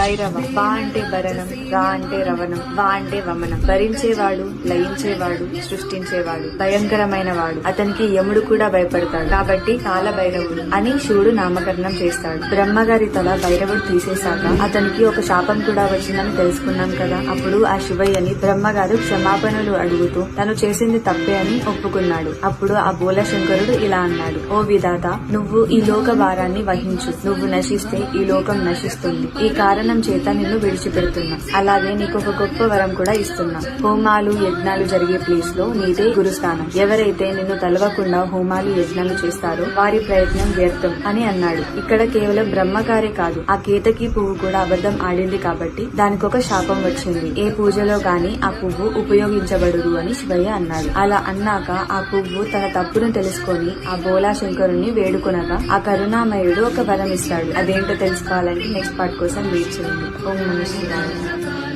భైరవ. బా అంటే భరణం, రా అంటే రవణం, వా అంటే వమనం. భరించేవాడు, లయించేవాడు, సృష్టించేవాడు, భయంకరమైన వాడు. అతనికి యముడు కూడా భయపడతాడు కాబట్టి కాల భైరవుడు అని శివుడు నామకరణం చేస్తాడు. బ్రహ్మగారి తల భైరవుడు తీసేశాక అతనికి ఒక శాపం కూడా వచ్చిందని తెలుసుకున్నాం కదా. అప్పుడు ఆ శివయ్యని బ్రహ్మగారు క్షమాపణలు అడుగుతూ తను చేసింది తప్పే అని ఒప్పుకున్నాడు. అప్పుడు ఆ బోలశంకరుడు ఇలా అన్నాడు, ఓ విధాత, నువ్వు ఈ లోక భారాన్ని వహించు. నువ్వు నశిస్తే ఈ లోకం నశిస్తుంది. ఈ కారణం చేత నిన్ను విడిచిపెడుతున్నా. అలాగే నీకు ఒక గొప్ప వరం కూడా ఇస్తున్నా. హోమాలు యజ్ఞాలు జరిగే ప్లేస్ లో నీదే గురుస్థానం. ఎవరైతే నిన్ను తలవకుండా హోమాలు యజ్ఞాలు చేస్తారో వారి ప్రయత్నం వ్యర్థం అని అన్నాడు. ఇక్కడ కేవలం బ్రహ్మగారే కాదు, ఆ కేతకి పువ్వు కూడా అబద్ధం ఆడింది కాబట్టి దానికొక శాపం వచ్చింది. ఏ పూజలో గాని ఆ పువ్వు ఉపయోగించబడదు అని శివయ్య అన్నాడు. అలా అన్నాక ఆ పువ్వు తన తప్పును తెలుసుకొని ఆ బోలా శంకరుని వేడుకొనగా ఆ కరుణామయుడు ఒక వరం ఇస్తాడు. అదేంటో తెలుసుకోవాలంటే నెక్స్ట్ పార్ట్ కోసం వెయిట్ చేయండి. ఓం నమః శివాయ.